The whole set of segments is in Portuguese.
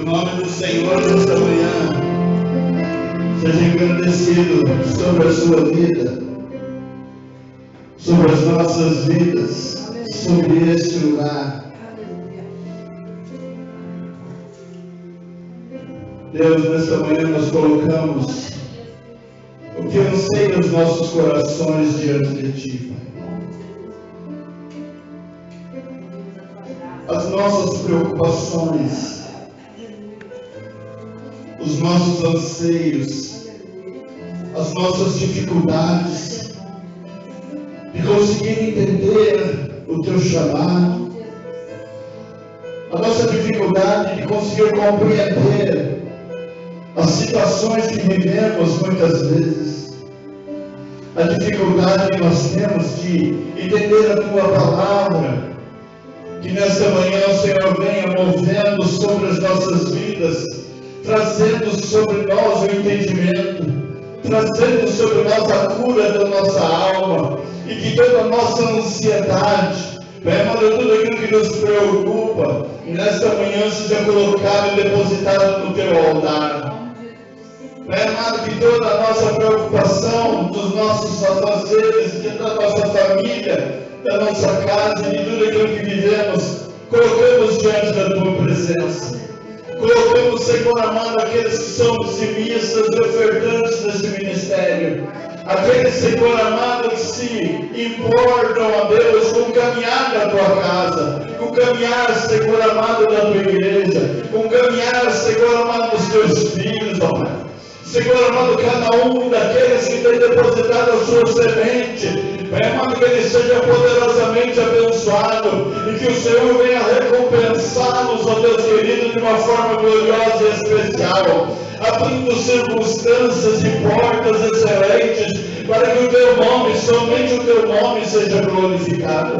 o nome do Senhor nesta manhã seja engrandecido sobre a sua vida, sobre as nossas vidas, sobre este lugar. Deus, nesta manhã nós colocamos o que anseia os nossos corações diante de Ti, Pai. As nossas preocupações, os nossos anseios, as nossas dificuldades de conseguir entender o Teu chamado, a nossa dificuldade de conseguir compreender as situações que vivemos muitas vezes, a dificuldade que nós temos de entender a Tua palavra. Que nesta manhã o Senhor venha movendo sobre as nossas vidas, trazendo sobre nós o entendimento, trazendo sobre nós a cura da nossa alma, e que toda a nossa ansiedade, tudo aquilo que nos preocupa, nesta manhã seja colocado e depositado no Teu altar. Amado, que toda a nossa preocupação dos nossos afazeres, da nossa família, da nossa casa e de tudo aquilo que vivemos, colocamos diante da Tua presença. Colocamos, Senhor amado, aqueles que são dizimistas e ofertantes desse ministério. Aqueles, Senhor amado, que se importam, a Deus, com o caminhar da Tua casa, com o caminhar, Senhor amado, da Tua igreja, com o caminhar, Senhor amado, dos Teus filhos, ó Pai. Senhor amado, cada um daqueles que tem depositado a sua semente, amado, que ele seja poderosamente abençoado e que o Senhor venha recompensá-los, ó Deus querido, de uma forma gloriosa e especial, abrindo circunstâncias e portas excelentes para que o Teu nome, somente o Teu nome seja glorificado.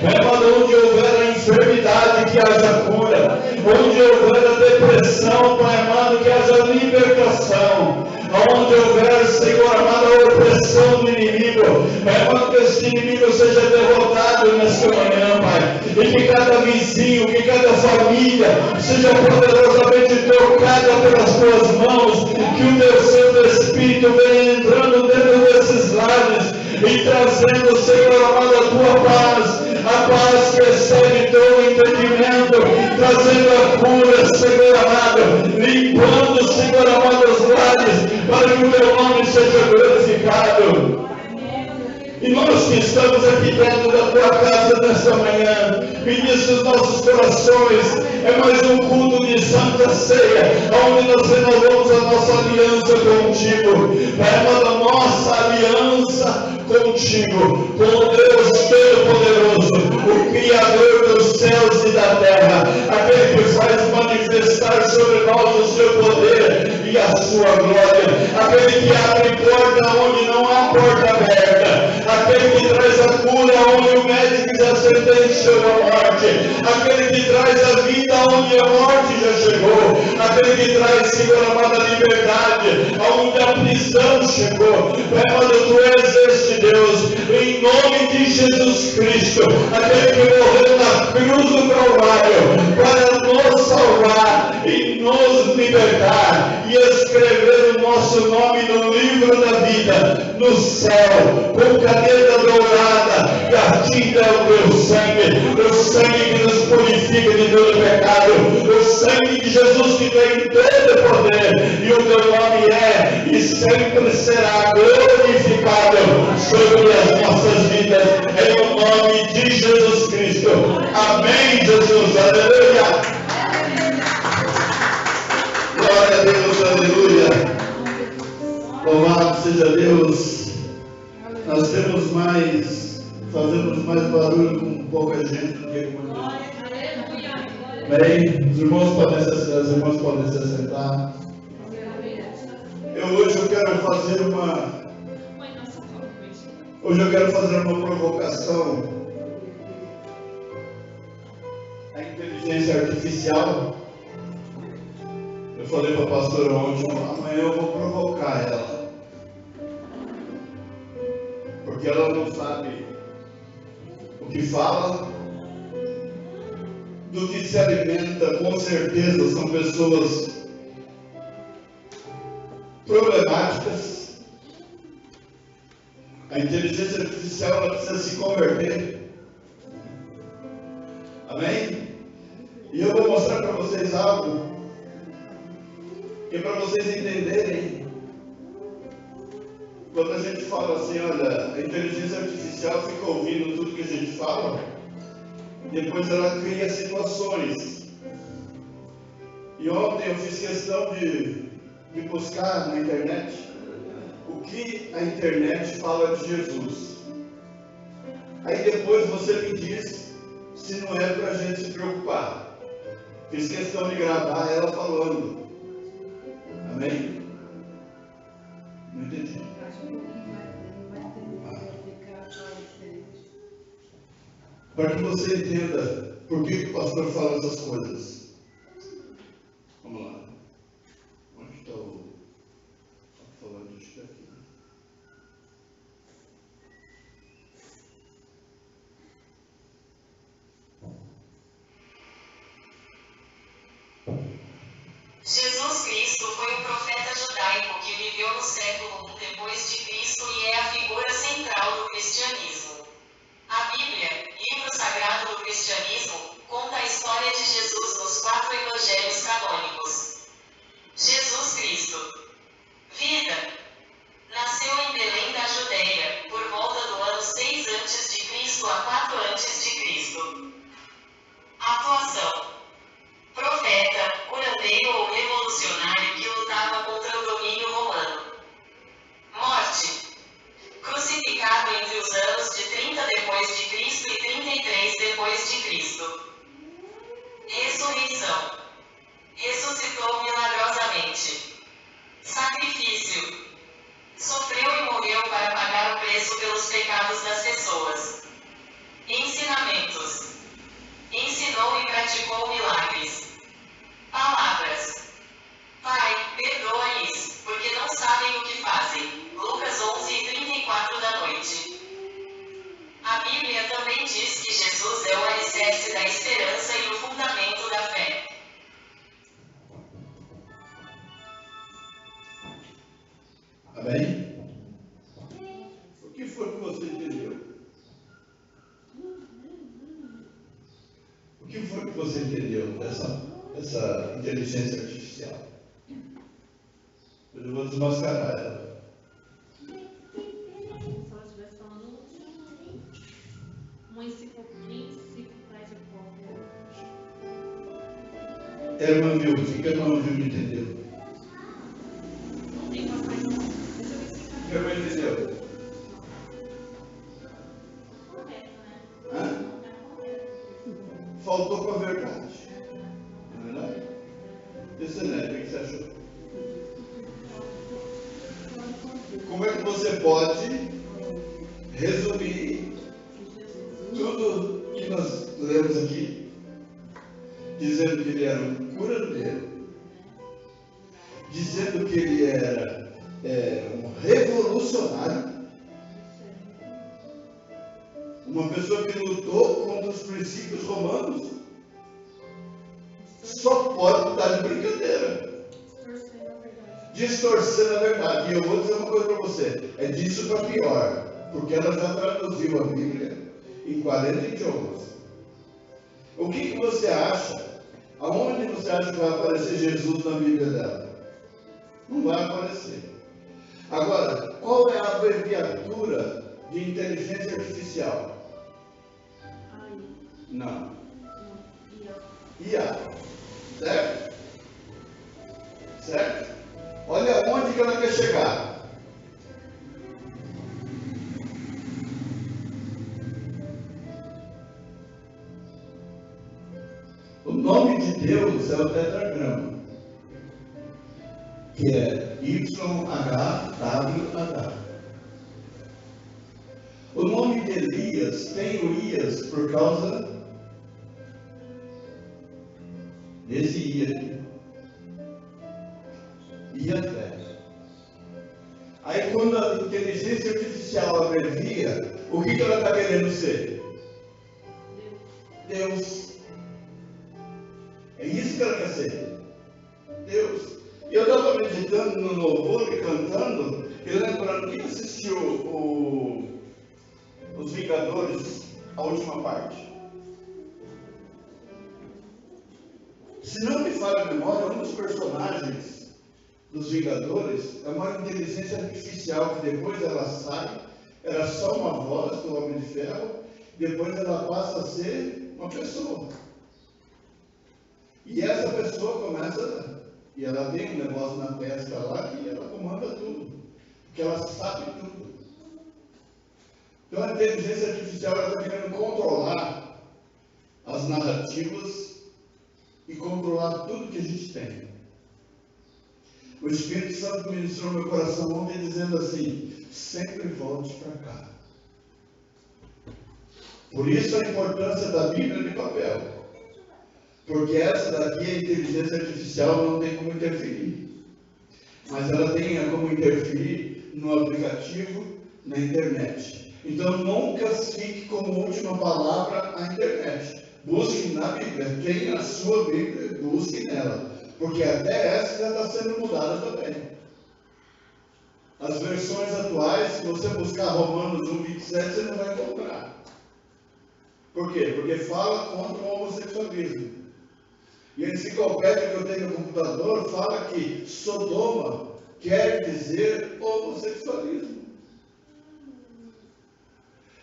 Amado, onde houver a enfermidade, que haja cura, onde houver a depressão, Pai amado, que haja libertação, onde houver, Senhor amado, a opressão do inimigo, amado, que esse inimigo seja derrotado nesta manhã, Pai, e que cada vizinho, que cada família seja poderosamente tocada pelas Tuas mãos, que o Teu Santo Espírito venha entrando dentro desses lares e trazendo, Senhor amado, a Tua paz, a paz que excede todo entendimento, trazendo a cura, Senhor amado, limpando, Senhor amado, os lares, para que o Teu nome seja glorificado. E nós que estamos aqui dentro da Tua casa nesta manhã, ministra os nossos corações, é mais um culto de Santa Ceia, onde nós renovamos a nossa aliança contigo, a nossa aliança contigo, com o Deus Todo-Poderoso, o Criador dos céus e da terra, aquele que faz manifestar sobre nós o Seu poder e a Sua glória, aquele que abre porta onde não há porta aberta, aquele que traz a cura onde o médico já sentenciou a morte, aquele que traz a vida onde a morte já chegou, aquele que traz, Senhor amado, a liberdade onde a prisão chegou. Amado, Tu és este Deus, em nome de Jesus Cristo, aquele que morreu na cruz do Calvário para nos salvar e nos libertar e escrever o nosso nome no livro da vida, no céu, com caneta dourada, e a tinta é o sangue que nos purifica de todo pecado, o sangue de Jesus que tem todo poder, e o Teu nome é e sempre será glorificado sobre as nossas vidas, em o nome de Jesus Cristo. Amém, Jesus, aleluia. Glória a Deus, aleluia. Louvado seja Deus. Nós fazemos mais barulho com pouca gente do que com muita gente. Bem, os irmãos podem se assentar. Hoje eu quero fazer uma provocação. A inteligência artificial. Eu falei para a pastora ontem, amanhã eu vou provocar ela. Porque ela não sabe o que fala, do que se alimenta, com certeza, são pessoas problemáticas. A inteligência artificial ela precisa se converter. Amém? E eu vou mostrar para vocês algo que é para vocês entenderem. Quando a gente fala assim, olha, a inteligência artificial fica ouvindo tudo que a gente fala, depois ela cria situações. E ontem eu fiz questão de buscar na internet o que a internet fala de Jesus. Aí depois você me diz se não é para a gente se preocupar. Fiz questão de gravar ela falando. Amém? Não entendi. Para que você entenda por que o pastor fala essas coisas. Vamos lá. Onde está o falando disso aqui? Jesus Cristo foi um profeta judaico que viveu no século I depois de Cristo e é a figura central do cristianismo. A Bíblia, livro sagrado do cristianismo, conta a história de Jesus nos 4 evangelhos canônicos. Jesus Cristo. Vida. Nasceu em Belém da Judeia, por volta do ano 6 a.C. a 4 a.C. Atuação. Profeta, curandeiro ou revolucionário que lutava contra o domínio romano. Morte. Crucificado entre os anos de 30 depois de Cristo e 33 depois de Cristo. Ressurreição. Ressuscitou milagrosamente. Sacrifício. Sofreu e morreu para pagar o preço pelos pecados das pessoas. Ensinamentos. Ensinou e praticou milagres. Palavras. Pai, perdoa-lhes, porque não sabem o que fazem. Lucas 11:34 A Bíblia também diz que Jesus é o alicerce da esperança e o fundamento da fé. Amém? O que foi que você entendeu? O que foi que você entendeu dessa inteligência artificial? Eu vou desmascarar ela. Se ela estivesse falando uma enciclopédia qualquer. Hermanville, o que Hermanville me entendeu? Não tem passagem. Deixa eu ver se O que ela entendeu? correto, né? Hã? Faltou com a verdade. Não é verdade? Excelente, o que você achou? Como é que você pode resumir tudo que nós lemos aqui, dizendo que ele era um curandeiro, dizendo que ele era um revolucionário, uma pessoa que lutou contra os princípios romanos? Só pode estar de brincadeira, distorcendo a verdade. E eu vou dizer uma coisa para você: é disso para pior, porque ela já traduziu a Bíblia em 40 idiomas. O que você acha? Aonde você acha que vai aparecer Jesus na Bíblia dela? Não vai aparecer. Agora, qual é a abreviatura de inteligência artificial? Não. IA. Certo? Certo? Olha onde que ela quer chegar. O nome de Deus é o tetragrama, que é YHWH. O nome de Elias tem o Ias por causa desse I aqui. Iaté. Aí quando a inteligência artificial abrevia, o que ela está querendo ser? Deus. É isso que ela quer ser. Deus. E eu estava meditando no louvor e cantando, e lembrando, quem assistiu Os Vingadores, a última parte? Se não me falha a memória, um dos personagens dos Vingadores é uma inteligência artificial que depois ela sai, era só uma voz do Homem de Ferro, depois ela passa a ser uma pessoa. E essa pessoa começa, e ela tem um negócio na testa lá que ela comanda tudo, porque ela sabe tudo. Então a inteligência artificial está querendo controlar as narrativas e controlar tudo que a gente tem. O Espírito Santo ministrou meu coração ontem dizendo assim: sempre volte para cá. Por isso a importância da Bíblia de papel. Porque essa daqui, a inteligência artificial, não tem como interferir. Mas ela tem como interferir no aplicativo, na internet. Então nunca fique como última palavra a internet. Busque na Bíblia. Tenha a sua Bíblia, busque nela. Porque até essa já está sendo mudada também. As versões atuais, se você buscar Romanos 1,27, você não vai encontrar. Por quê? Porque fala contra o homossexualismo. E a enciclopédia que eu tenho no computador fala que Sodoma quer dizer homossexualismo.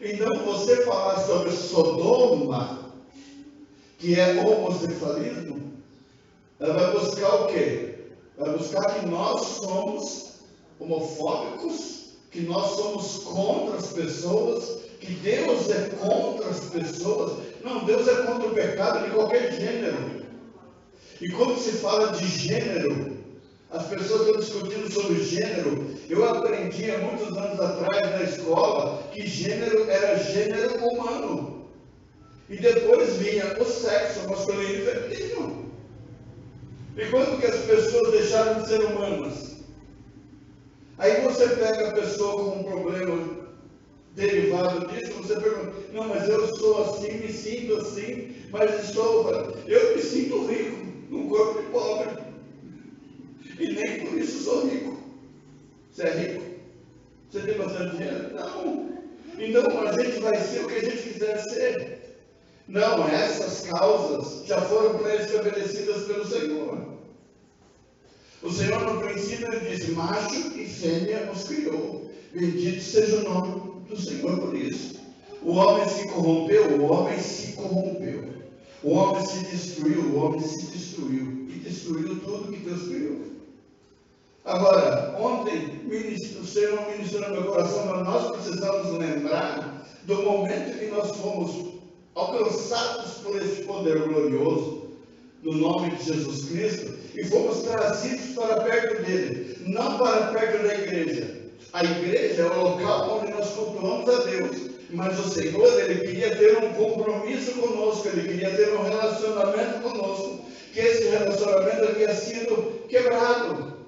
Então, você falar sobre Sodoma, que é homossexualismo, ela vai buscar o quê? Vai buscar que nós somos homofóbicos, que nós somos contra as pessoas, que Deus é contra as pessoas. Não, Deus é contra o pecado de qualquer gênero. E quando se fala de gênero, as pessoas estão discutindo sobre gênero. Eu aprendi há muitos anos atrás na escola que gênero era gênero humano. E depois vinha o sexo masculino e feminino. E quando que as pessoas deixaram de ser humanas? Aí você pega a pessoa com um problema derivado disso, você pergunta: não, mas eu sou assim, me sinto assim, mas eu me sinto rico num corpo de pobre. E nem por isso sou rico. Você é rico? Você tem bastante dinheiro? Não. Então a gente vai ser o que a gente quiser ser. Não, essas causas já foram pré-estabelecidas pelo Senhor. O Senhor no princípio ele disse: macho e fêmea os criou. Bendito seja o nome do Senhor por isso. O homem se corrompeu, o homem se corrompeu. O homem se destruiu, o homem se destruiu. E destruiu tudo que Deus criou. Agora, ontem o Senhor ministrou no meu coração, mas nós precisamos lembrar do momento que nós fomos alcançados por esse poder glorioso, no nome de Jesus Cristo, e fomos trazidos para perto dele, não para perto da igreja. A igreja é o local onde nós cultuamos a Deus, mas o Senhor, ele queria ter um compromisso conosco, ele queria ter um relacionamento conosco, que esse relacionamento havia sido quebrado.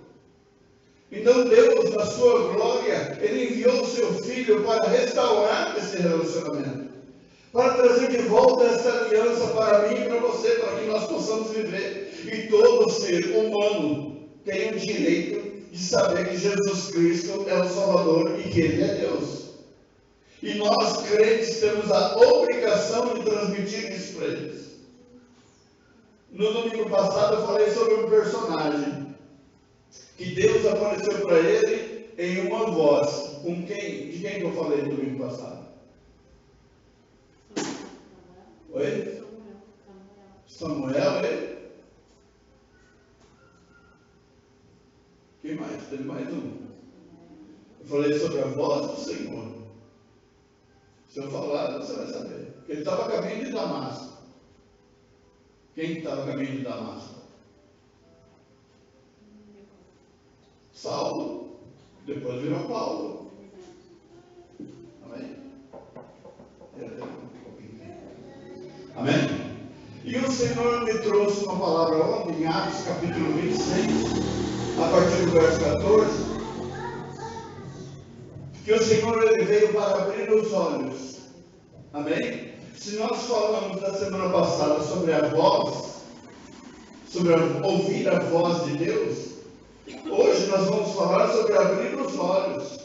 Então Deus, na sua glória, ele enviou o seu Filho para restaurar esse relacionamento, para trazer de volta essa aliança para mim e para você, para que nós possamos viver. E todo ser humano tem o direito de saber que Jesus Cristo é o Salvador e que Ele é Deus. E nós, crentes, temos a obrigação de transmitir isso para eles. No domingo passado eu falei sobre um personagem que Deus apareceu para ele em uma voz. Com quem? De quem que eu falei no domingo passado? Oi? Samuel, ele? Quem mais? Teve mais um. Eu falei sobre a voz do Senhor. Se eu falar, você vai saber. Ele estava a caminho de Damasco. Quem estava a caminho de Damasco? Saulo. Depois virou Paulo. Amém? Amém? E o Senhor me trouxe uma palavra ontem, em Atos capítulo 26, a partir do verso 14, que o Senhor ele veio para abrir os olhos. Amém? Se nós falamos da semana passada sobre a voz, sobre ouvir a voz de Deus, hoje nós vamos falar sobre abrir os olhos.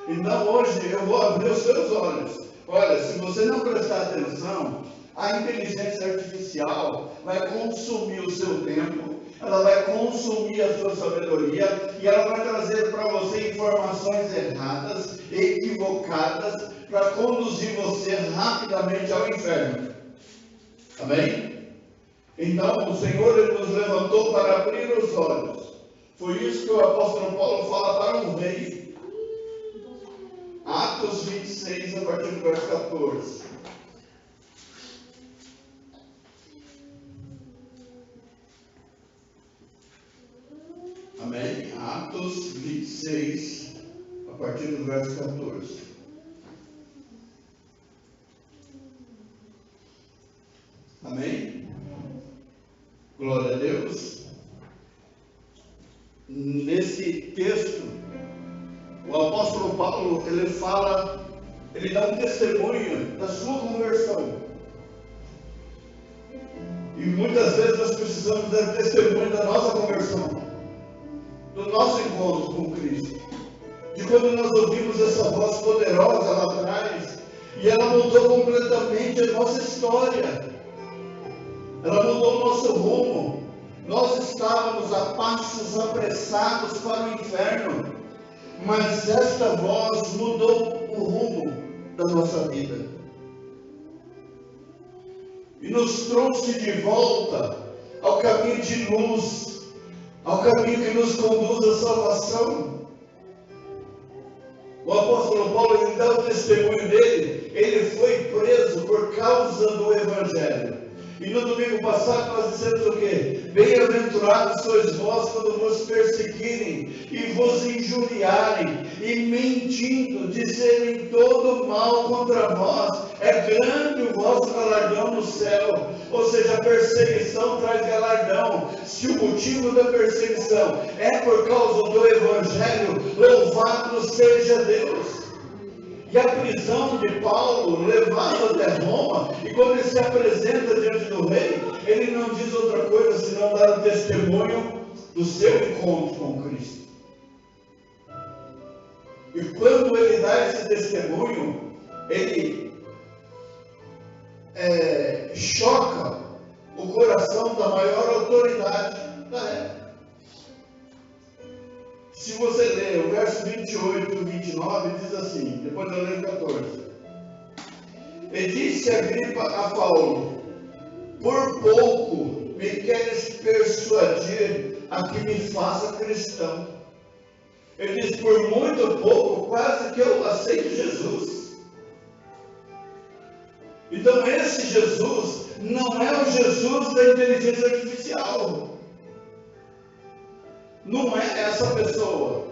Então hoje eu vou abrir os seus olhos. Olha, se você não prestar atenção, a inteligência artificial vai consumir o seu tempo, ela vai consumir a sua sabedoria e ela vai trazer para você informações erradas, equivocadas, para conduzir você rapidamente ao inferno. Amém? Então o Senhor ele nos levantou para abrir os olhos. Foi isso que o apóstolo Paulo fala para um rei. Atos 26, a partir do verso 14. Amém? Atos 26, a partir do verso 14. Amém? Glória a Deus. Nesse texto, o apóstolo Paulo, ele dá um testemunho da sua conversão. E muitas vezes nós precisamos dar testemunho da nossa conversão, do nosso encontro com Cristo, de quando nós ouvimos essa voz poderosa lá atrás, e ela mudou completamente a nossa história, ela mudou o nosso rumo. Nós estávamos a passos apressados para o inferno, mas esta voz mudou o rumo da nossa vida e nos trouxe de volta ao caminho de luz, ao caminho que nos conduz à salvação. O apóstolo Paulo, ele dá o testemunho dele. Ele foi preso por causa do Evangelho. E no domingo passado nós dissemos o quê? Bem-aventurados sois vós quando vos perseguirem e vos injuriarem e mentindo dizerem todo mal contra vós. É grande o vosso galardão no céu. Ou seja, a perseguição traz galardão. Se o motivo da perseguição é por causa do Evangelho, louvado seja Deus. E a prisão de Paulo levava até Roma, e quando ele se apresenta diante do rei, ele não diz outra coisa senão dar o testemunho do seu encontro com Cristo. E quando ele dá esse testemunho, ele choca o coração da maior autoridade da época. Se você ler o verso 28 e 29, diz assim, depois eu leio 14. E disse Agripa a Paulo: por pouco me queres persuadir a que me faça cristão. Ele diz: por muito pouco, quase que eu aceito Jesus. Então esse Jesus não é o Jesus da inteligência artificial. Não é essa pessoa.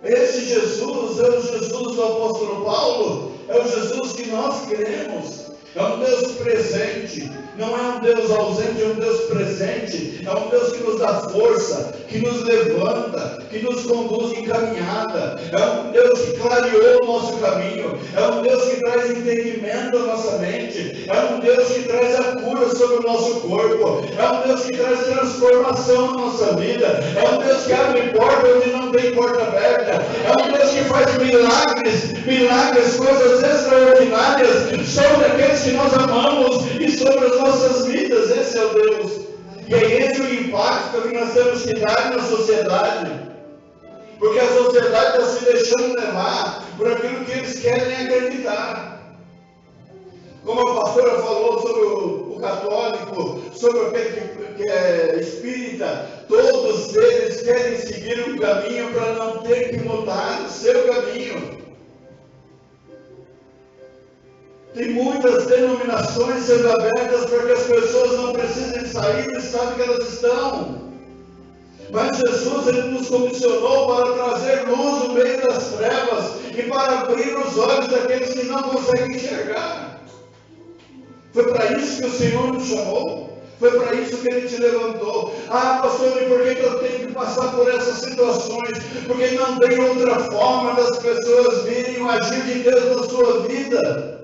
Esse Jesus é o Jesus do apóstolo Paulo, é o Jesus que nós queremos. É um Deus presente, não é um Deus ausente, é um Deus presente. É um Deus que nos dá força, que nos levanta, que nos conduz em caminhada. É um Deus que clareou o nosso caminho. É um Deus que traz entendimento à nossa mente. É um Deus que traz a cura sobre o nosso corpo. É um Deus que traz transformação na nossa vida. É um Deus que abre porta onde não tem porta aberta. É um Deus que faz milagres, coisas extraordinárias sobre aqueles que nós amamos e sobre as nossas vidas. Esse é o Deus. E é esse o impacto que nós temos que dar na sociedade. Porque a sociedade está se deixando levar por aquilo que eles querem acreditar. Como a pastora falou sobre o católico, sobre aquele que é espírita, todos eles querem seguir um caminho para não ter que mudar o seu caminho. Tem muitas denominações sendo abertas para que as pessoas não precisem sair do estado que elas estão. Mas Jesus, ele nos comissionou para trazer luz no meio das trevas e para abrir os olhos daqueles que não conseguem enxergar. Foi para isso que o Senhor nos chamou. Foi para isso que Ele te levantou. Ah, pastor, e por que eu tenho que passar por essas situações? Porque não tem outra forma das pessoas virem o agir de Deus na sua vida.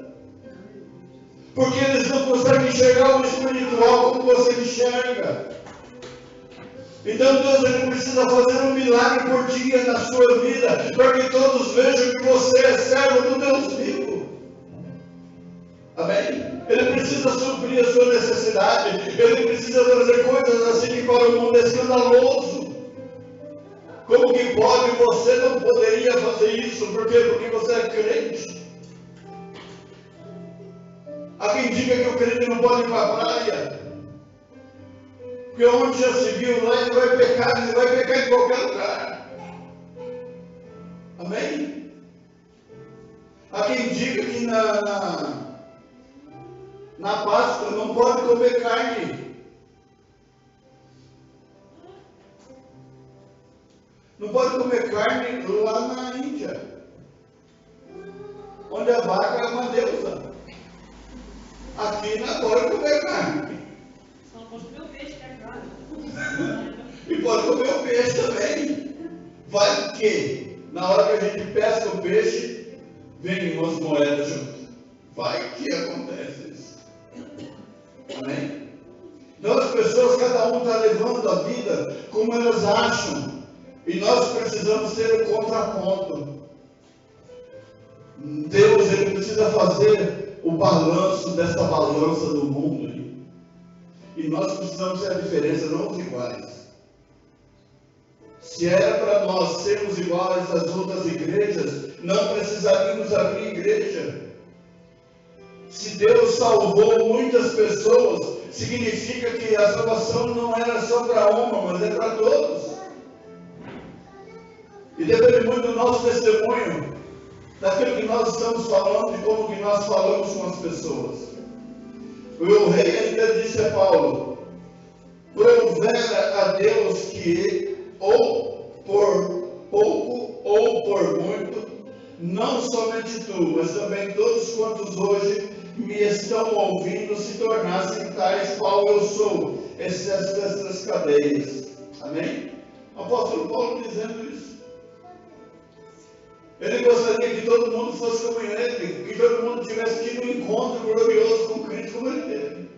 Porque eles não conseguem enxergar o espiritual como você enxerga. Então Deus ele precisa fazer um milagre por dia na sua vida, para que todos vejam que você é servo do Deus vivo. Amém? Ele precisa suprir a sua necessidade. Ele precisa trazer coisas assim que para o mundo é escandaloso. Como que pode? Você não poderia fazer isso. Por quê? Porque você é crente. Há quem diga que o crente não pode ir para a praia. Porque onde já se viu lá, ele vai pecar em qualquer lugar. Amém? Há quem diga que na Páscoa não pode comer carne. Não pode comer carne lá na Índia, onde a vaca é uma deusa. Aqui não pode comer carne. Só pode comer o peixe, que é claro. E pode comer o peixe também. Vai que, na hora que a gente pesca o peixe, vem umas moedas junto. Vai que acontece isso. Amém? Então as pessoas, cada um está levando a vida como elas acham. E nós precisamos ter o contraponto. Deus ele precisa fazer o balanço dessa balança do mundo. E nós precisamos ser a diferença, não os iguais. Se era para nós sermos iguais às outras igrejas, não precisaríamos abrir igreja. Se Deus salvou muitas pessoas, significa que a salvação não era só para uma, mas é para todos. E depende muito do nosso testemunho, daquilo que nós estamos falando e como que nós falamos com as pessoas. O rei ainda disse a Paulo: provera a Deus que, ou por pouco ou por muito, não somente tu, mas também todos quantos hoje me estão ouvindo se tornassem tais qual eu sou, exceto dessas cadeias. Amém? O apóstolo Paulo dizendo isso. Ele gostaria que todo mundo fosse como ele, que todo mundo tivesse tido um encontro glorioso com Cristo como ele teve.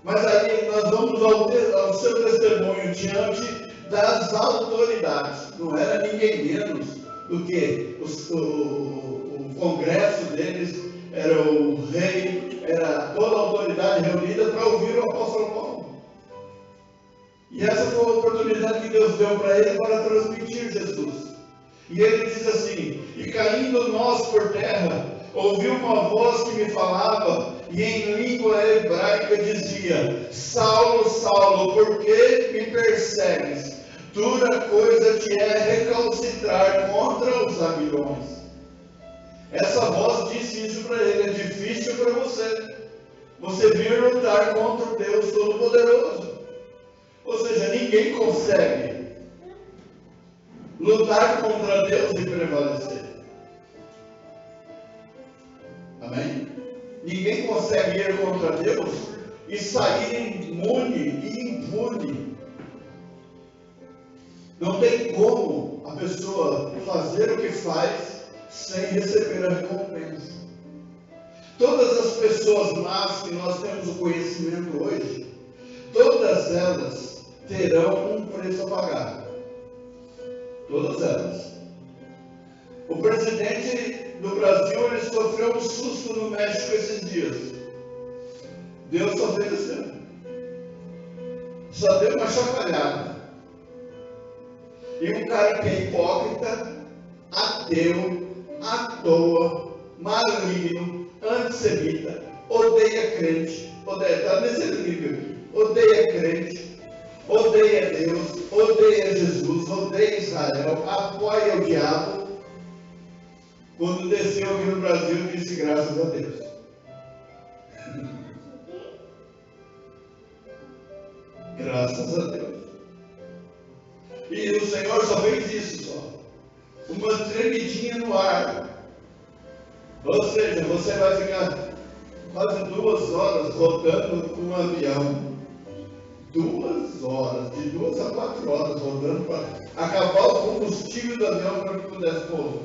Mas aí nós vamos ao seu testemunho diante das autoridades. Não era ninguém menos do que o congresso deles, era o rei, era toda a autoridade reunida para ouvir o apóstolo Paulo. E essa foi a oportunidade que Deus deu para ele para transmitir Jesus. E ele diz assim: e caindo nós por terra, ouvi uma voz que me falava, e em língua hebraica dizia: Saulo, Saulo, por que me persegues? Dura coisa te é recalcitrar contra os aguilhões. Essa voz disse isso para ele: é difícil para você vir lutar contra o Deus Todo-Poderoso. Ou seja, ninguém consegue lutar contra Deus e prevalecer. Amém? Ninguém consegue ir contra Deus e sair imune e impune. Não tem como a pessoa fazer o que faz sem receber a recompensa. Todas as pessoas más que nós temos o conhecimento hoje, todas elas terão um preço a pagar. Todas elas. O presidente do Brasil, ele sofreu um susto no México esses dias. Deus só fez assim. Só deu uma chacoalhada. E um cara que é hipócrita, ateu, à toa, maligno, antissemita, odeia crente, está nesse nível aqui, odeia crente, odeia Deus, odeia Jesus, odeia Israel, apoia o diabo. Quando desceu aqui no Brasil, disse graças a Deus. Graças a Deus. E o Senhor só fez isso só. Uma tremidinha no ar. Ou seja, você vai ficar quase 2 horas rodando com um avião. 2 horas, de 2 a 4 horas rodando para acabar o combustível do avião para que pudesse pousar.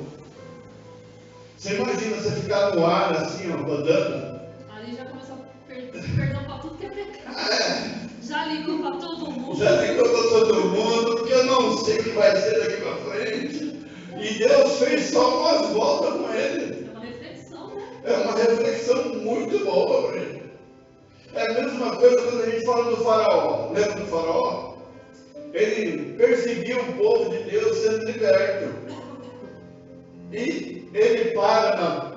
Você imagina você ficar no ar assim, ó, rodando, Ele perdeu para tudo que é pecado. Já ligou para todo mundo. Já ligou para todo mundo, porque eu não sei o que vai ser daqui para frente. E Deus fez só umas voltas com ele. É uma reflexão, né? É uma reflexão muito boa para ele. É a mesma coisa quando a gente fala do faraó. Lembra do faraó? Ele perseguiu o povo de Deus sendo liberto. E ele para na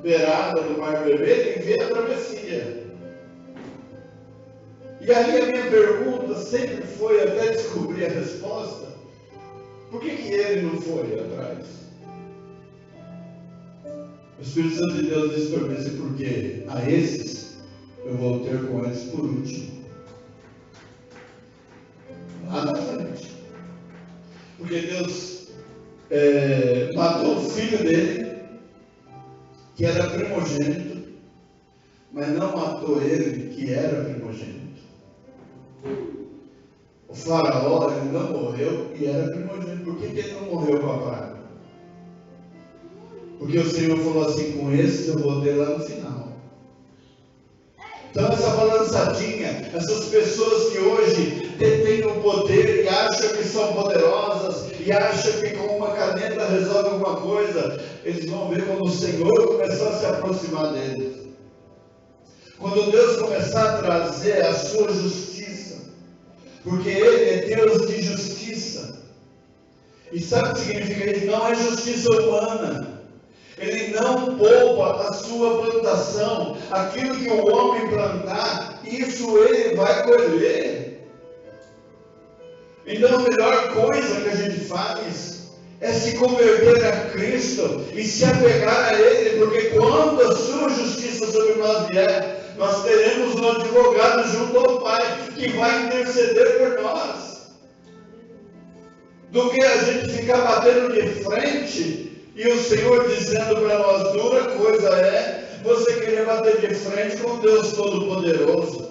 beirada do Mar Vermelho e vê a travessia. E aí a minha pergunta sempre foi, até descobrir a resposta, por que ele não foi atrás? O Espírito Santo de Deus disse para mim assim, porque a esses eu vou ter com eles por último. Lá na frente. Porque Deus matou o filho dele, que era primogênito, mas não matou ele, que era primogênito. O faraó, ele não morreu e era primogênito. Por que ele não morreu com a praga? Porque o Senhor falou assim, com esse eu vou ter lá no final. Então essa balançadinha, essas pessoas que hoje detêm o poder e acham que são poderosas, e acham que com uma caneta resolve alguma coisa, eles vão ver quando o Senhor começar a se aproximar deles. Quando Deus começar a trazer a sua justiça, porque Ele é Deus de justiça. E sabe o que significa isso? Não é justiça humana. Ele não poupa a sua plantação. Aquilo que o homem plantar, isso ele vai colher. Então a melhor coisa que a gente faz é se converter a Cristo e se apegar a Ele, porque quando a sua justiça sobre nós vier, nós teremos um advogado junto ao Pai, que vai interceder por nós. Do que a gente ficar batendo de frente, e o Senhor dizendo para nós, dura coisa é você querer bater de frente com Deus Todo-Poderoso.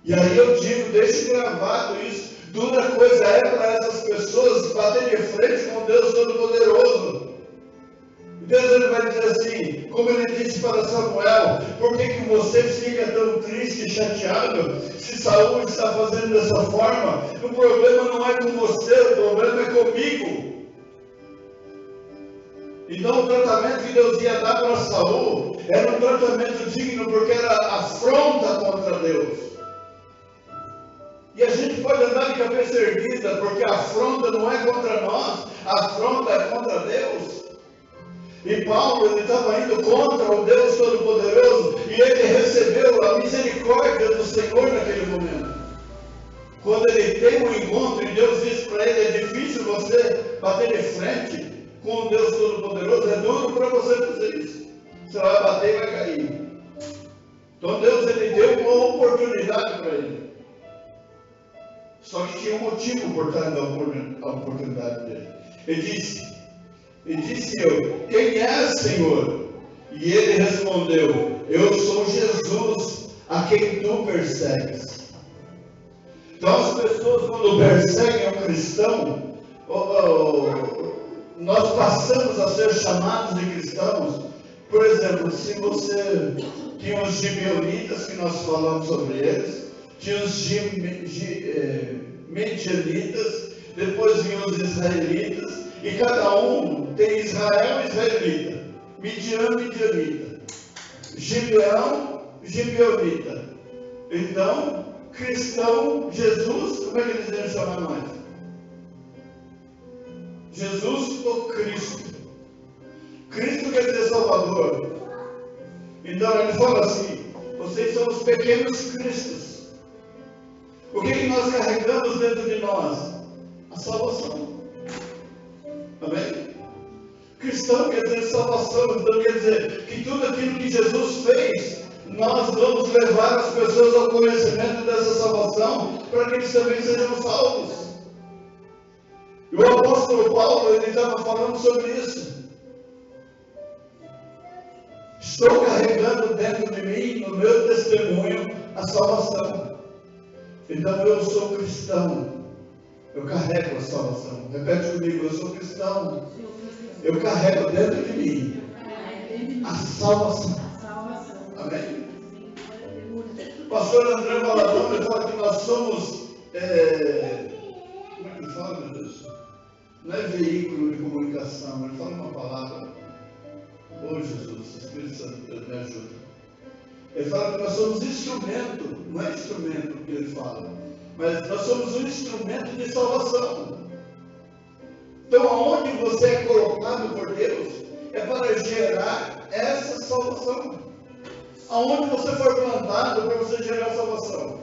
E aí eu digo, deixe gravado isso, dura coisa é para essas pessoas bater de frente com Deus Todo-Poderoso. Deus ele vai dizer assim, como ele disse para Samuel, por que você fica tão triste e chateado, se Saul está fazendo dessa forma? O problema não é com você, o problema é comigo. Então o tratamento que Deus ia dar para Saul era um tratamento digno, porque era afronta contra Deus. E a gente pode andar de cabeça erguida, porque a afronta não é contra nós, a afronta é contra Deus. E Paulo, ele estava indo contra o Deus Todo-Poderoso, e ele recebeu a misericórdia do Senhor naquele momento. Quando ele tem um encontro, e Deus disse para ele, é difícil você bater de frente com o Deus Todo-Poderoso, é duro para você fazer isso. Você vai bater e vai cair. Então Deus, ele deu uma oportunidade para ele. Só que tinha um motivo por trás da oportunidade dele. Ele disse eu, quem é, Senhor? E ele respondeu, eu sou Jesus, a quem tu persegues. Então as pessoas, quando perseguem um cristão, nós passamos a ser chamados de cristãos. Por exemplo, se você tinha os gibeonitas, que nós falamos sobre eles, tinha os medianitas, depois vinham os israelitas, e cada um tem Israel e israelita, Midian, midianita, Gibeão, gibeonita. Então, cristão, Jesus, como é que eles iam chamar nós? Jesus ou Cristo? Cristo quer dizer Salvador. Então ele fala assim, vocês são os pequenos Cristos. O que nós carregamos dentro de nós? A salvação. Amém? Cristão quer dizer salvação, então quer dizer que tudo aquilo que Jesus fez, nós vamos levar as pessoas ao conhecimento dessa salvação, para que eles também sejam salvos. E o apóstolo Paulo, ele estava falando sobre isso. Estou carregando dentro de mim, no meu testemunho, a salvação. Então eu sou cristão. Eu carrego a salvação. Repete comigo, eu sou cristão. Eu carrego dentro de mim a salvação. Amém? Pastor André Valadão, ele fala que nós somos, como é que ele fala, meu Deus? Não é veículo de comunicação, ele fala uma palavra. Oh Jesus, Espírito Santo, me ajuda. Ele fala que nós somos instrumento, não é instrumento que ele fala, mas nós somos um instrumento de salvação. Então, aonde você é colocado por Deus, é para gerar essa salvação. Aonde você for plantado, para você gerar salvação.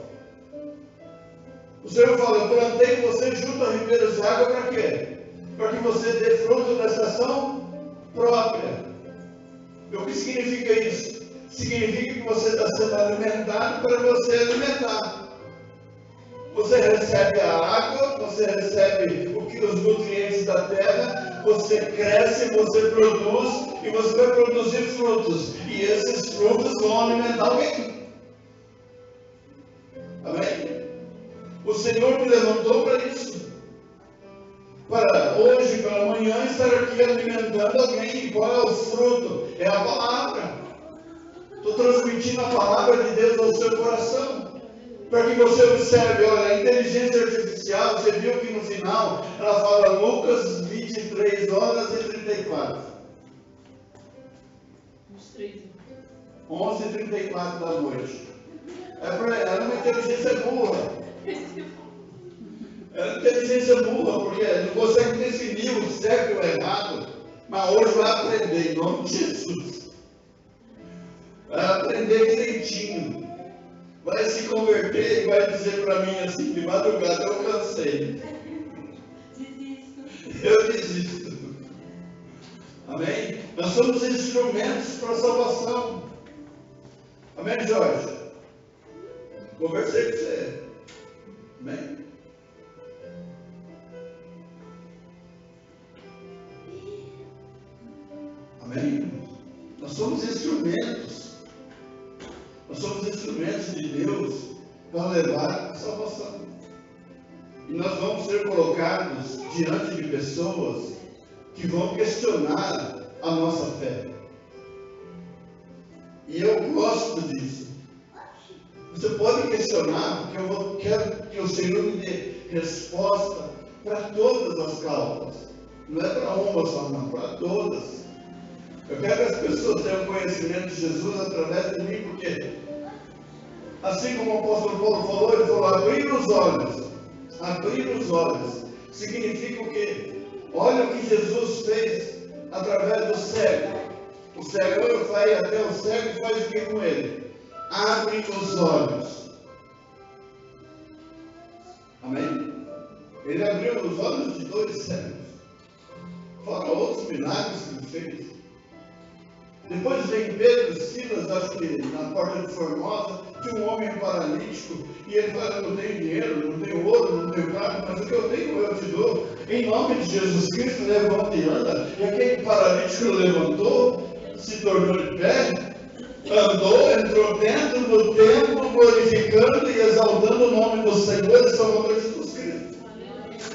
O Senhor fala, eu plantei você junto a ribeiros de água para quê? Para que você dê fruto da estação própria. E o que significa isso? Significa que você está sendo alimentado para você alimentar. Você recebe a água, você recebe os nutrientes da terra, você cresce, você produz e você vai produzir frutos. E esses frutos vão alimentar alguém. Amém? O Senhor me levantou para isso. Para hoje, para amanhã, estar aqui alimentando alguém. E qual é o fruto? É a palavra. Estou transmitindo a palavra de Deus ao seu coração. Para que você observe, olha, a inteligência artificial, você viu que no final ela fala Lucas 23 horas e 34. 11h34 da noite. Ela é uma inteligência burra. É uma inteligência burra, porque não consegue definir o certo e o errado. Mas hoje vai aprender, em nome de Jesus. Vai aprender direitinho. Vai se converter e vai dizer para mim assim, de madrugada, eu cansei. Eu desisto. Amém? Nós somos instrumentos para a salvação. Amém, Jorge? Conversei com você. Amém? Amém? Nós somos instrumentos. Nós somos instrumentos de Deus para levar a salvação. E nós vamos ser colocados diante de pessoas que vão questionar a nossa fé. E eu gosto disso. Você pode questionar, porque eu quero que o Senhor me dê resposta para todas as causas. Não é para uma só, não, para todas. Eu quero que as pessoas tenham conhecimento de Jesus através de mim, porque assim como o apóstolo Paulo falou, ele falou, abrir os olhos. Abrir os olhos significa o quê? Olha o que Jesus fez através do cego. O cego vai até o cego e faz o que com ele? Abre os olhos. Amém? Ele abriu os olhos de 2 cegos. Fora outros milagres que ele fez. Depois vem Pedro e Silas, acho que na porta de Formosa, tinha um homem paralítico, e ele fala, eu não tenho dinheiro, não tenho ouro, não tenho carro, mas o que eu tenho eu te dou. Em nome de Jesus Cristo, levanta e anda. E aquele paralítico levantou, se tornou de pé, andou, entrou dentro do templo, glorificando e exaltando o nome do Senhor e Salvador Jesus Cristo.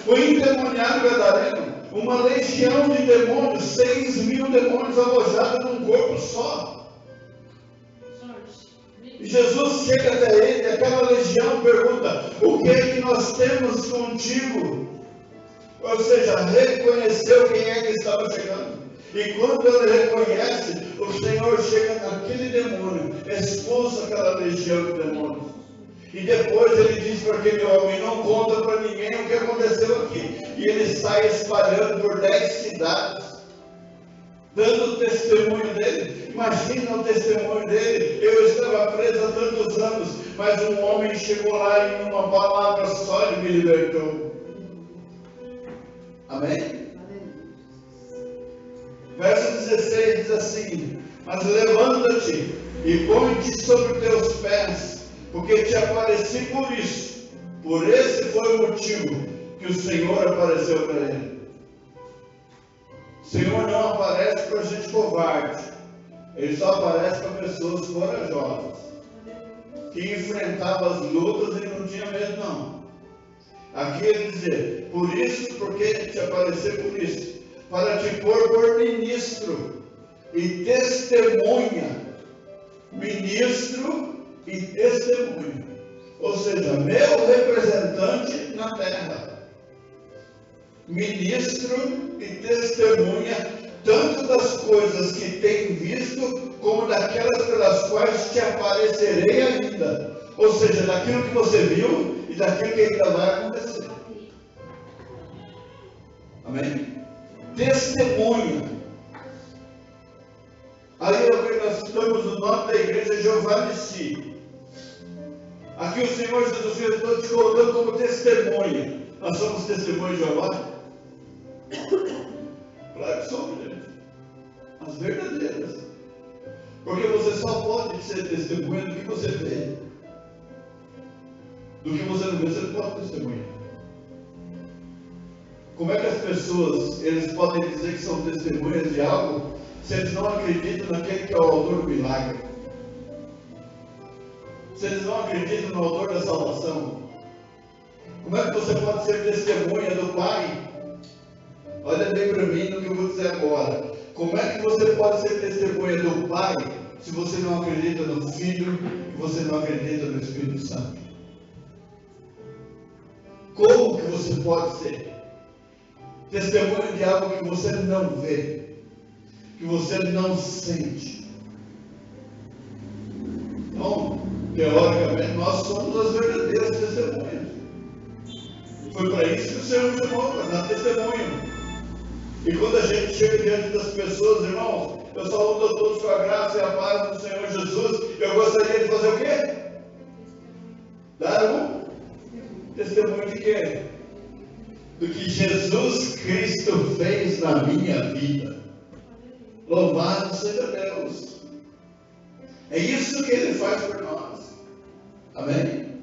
O endemoniado gadareno, uma legião de demônios, 6.000 demônios alojados num corpo só. E Jesus chega até ele, e aquela legião pergunta, o que é que nós temos contigo? Ou seja, reconheceu quem é que estava chegando. E quando ele reconhece, o Senhor chega naquele demônio, expulsa aquela legião de demônios. E depois ele diz para aquele homem, não conta para ninguém o que aconteceu aqui. E ele sai espalhando por 10 cidades, dando o testemunho dele. Imagina o testemunho dele. Eu estava preso há tantos anos, mas um homem chegou lá e numa palavra só ele me libertou. Amém? Verso 16 diz assim, mas levanta-te e põe-te sobre teus pés, porque te apareci por isso. Por esse foi o motivo que o Senhor apareceu para ele. O Senhor não aparece para gente covarde. Ele só aparece para pessoas corajosas, que enfrentavam as lutas e não tinha medo não. Aqui ele diz, por isso, porque te apareceu por isso, para te pôr por ministro e testemunha. Ministro e testemunha. Ou seja, meu representante na terra. Ministro e testemunha, tanto das coisas que tem visto, como daquelas pelas quais te aparecerei ainda. Ou seja, daquilo que você viu e daquilo que ainda vai acontecer. Amém? Testemunha. Aí nós estamos no nome da igreja Jeová Nissi. Aqui o Senhor Jesus Cristo está te colocando como testemunha. Nós somos testemunhas de Jeová? Claro que somos, gente. As verdadeiras. Porque você só pode ser testemunha do que você vê. Do que você não vê, você não pode testemunhar. Como é que as pessoas, eles podem dizer que são testemunhas de algo, se eles não acreditam naquele que é o autor do milagre? Se eles não acreditam no autor da salvação? Como é que você pode ser testemunha do Pai? Olha bem para mim no que eu vou dizer agora. Como é que você pode ser testemunha do Pai se você não acredita no Filho e você não acredita no Espírito Santo? Como que você pode ser testemunha de algo que você não vê, que você não sente? Então, teoricamente, nós somos as verdadeiras testemunhas. Foi para isso que o Senhor nos chamou, para dar testemunho. E quando a gente chega diante das pessoas, irmãos, eu saúdo a todos com a graça e a paz do Senhor Jesus. Eu gostaria de fazer o quê? Dar um testemunho de quê? Do que Jesus Cristo fez na minha vida. Louvado seja Deus. É isso que Ele faz por nós. Amém?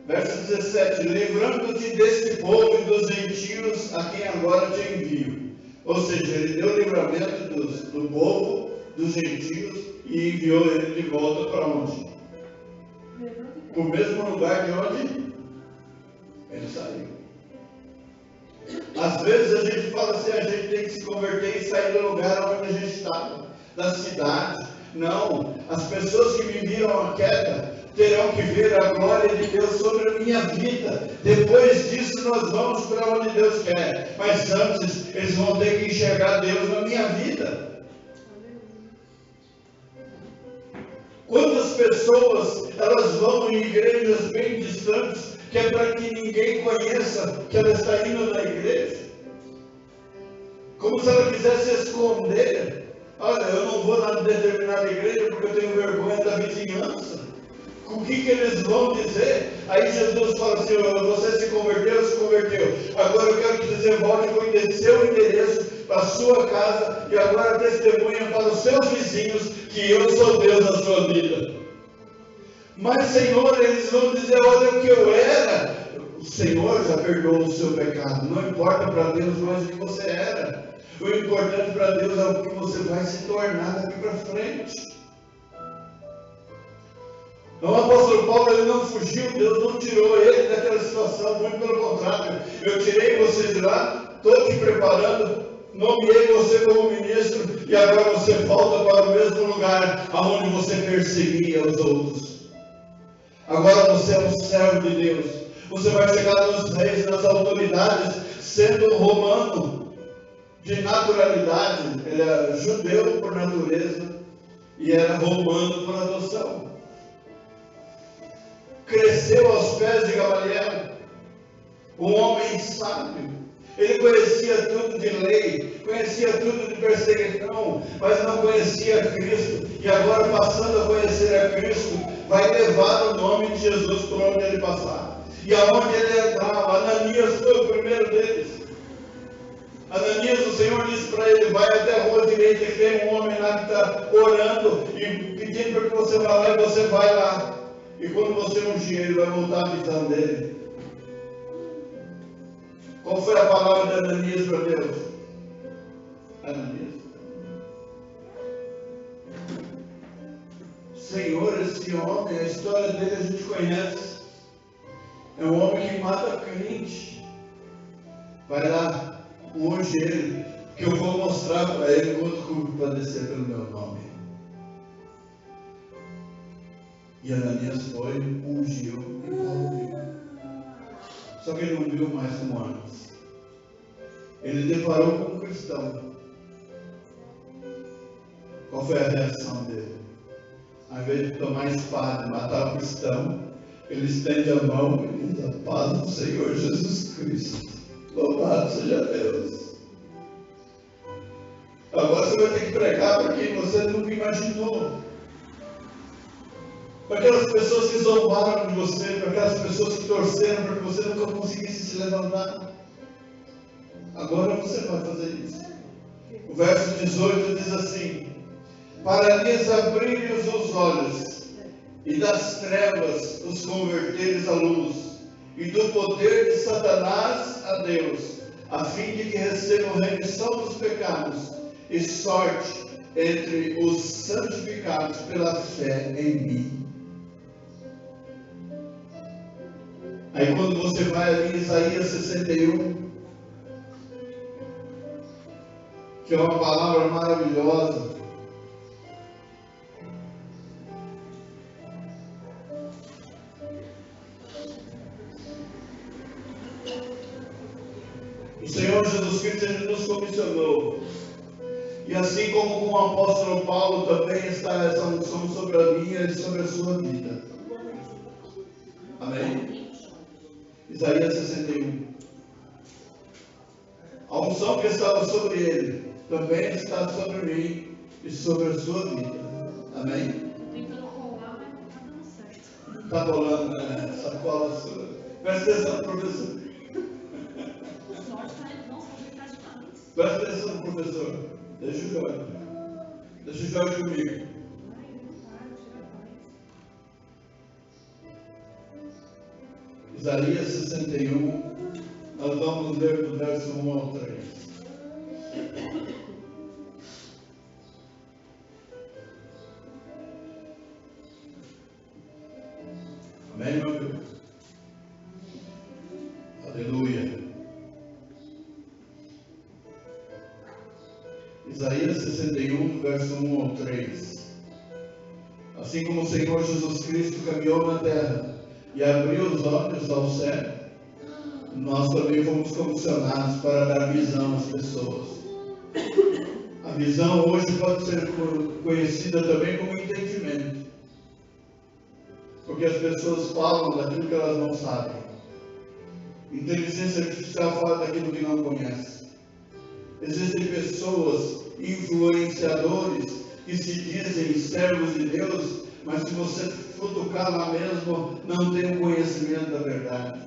Verso 17: livrando-te deste povo e dos gentios a quem agora te envio. Ou seja, Ele deu livramento do povo, dos gentios, e enviou ele de volta para onde? Para o mesmo lugar de onde ele saiu. Às vezes a gente fala assim, a gente tem que se converter e sair do lugar onde a gente estava, da cidade. Não, as pessoas que me viram a queda terão que ver a glória de Deus sobre a minha vida. Depois disso nós vamos para onde Deus quer. Mas antes eles vão ter que enxergar Deus na minha vida. Quantas pessoas elas vão em igrejas bem distantes, que é para que ninguém conheça que ela está indo na igreja? Como se ela quisesse esconder. Olha, eu não vou na determinada igreja porque eu tenho vergonha da vizinhança. O que eles vão dizer? Aí Jesus fala assim, você se converteu. Agora eu quero que você volte com o seu endereço para a sua casa e agora testemunha para os seus vizinhos que eu sou Deus na sua vida. Mas Senhor, eles vão dizer, olha o que eu era. O Senhor já perdoou o seu pecado. Não importa para Deus mais o que você era. O importante para Deus é o que você vai se tornar daqui para frente. Então, o apóstolo Paulo, ele não fugiu, Deus não tirou ele daquela situação, muito pelo contrário. Eu tirei você de lá, estou te preparando, nomeei você como ministro, e agora você volta para o mesmo lugar aonde você perseguia os outros. Agora você é um servo de Deus. Você vai chegar nos reis, nas autoridades, sendo romano de naturalidade. Ele era judeu por natureza e era romano por adoção. Cresceu aos pés de Gamaliel, um homem sábio. Ele conhecia tudo de lei, conhecia tudo de perseguição, mas não conhecia Cristo. E agora, passando a conhecer a Cristo, vai levar o nome de Jesus por onde ele passar. E aonde ele entrava, Ananias foi o primeiro deles. Ananias, o Senhor disse para ele, vai até a rua direita, que tem um homem lá que está orando e pedindo para que você vá lá, e você vai lá. E quando você ungir, ele vai voltar a visão dele. Qual foi a palavra de Ananias para Deus? Ananias. Senhor, esse homem, a história dele a gente conhece. É um homem que mata crente. Vai lá, unge ele. que eu vou mostrar para ele quanto padecer pelo meu nome. E Ananias foi, ungiu e Paulo viu. Só que ele não viu mais como antes. Ele deparou com um cristão. Qual foi a reação dele? Ao invés de tomar a espada e matar o cristão, ele estende a mão e diz: a paz do Senhor Jesus Cristo. Louvado seja Deus. Agora você vai ter que pregar para quem você nunca imaginou. Para aquelas pessoas que zombaram de você, para aquelas pessoas que torceram para que você nunca conseguisse se levantar. Agora você vai fazer isso. O verso 18 diz assim: para lhes abrir os olhos, e das trevas os converteres à luz, e do poder de Satanás a Deus, a fim de que recebam remissão dos pecados e sorte entre os santificados pela fé em mim. Aí quando você vai ali em Isaías 61, que é uma palavra maravilhosa, o Senhor Jesus Cristo ele nos comissionou. E assim como o apóstolo Paulo também está essa unção sobre a minha e sobre a sua vida. Amém? Isaías 61. A unção que estava sobre ele também está sobre mim e sobre a sua vida. Amém? Tentando rolar, mas não está dando certo. Está rolando, né? Essa cola sua. Presta atenção, professor. Sorte está não está demais. Presta atenção, professor. Deixa o Jorge. Deixa o Jorge comigo. Isaías 61, nós vamos ler do verso 1 ao 3. Amém, meu Deus? Aleluia. Isaías 61, verso 1 ao 3. Assim como o Senhor Jesus Cristo caminhou na terra e abriu os olhos ao céu, nós também fomos comissionados para dar visão às pessoas. A visão hoje pode ser conhecida também como entendimento, porque as pessoas falam daquilo que elas não sabem. Inteligência artificial fala daquilo que não conhece. Existem pessoas, influenciadores, que se dizem servos de Deus, mas se você futucar lá mesmo, não tem o conhecimento da verdade.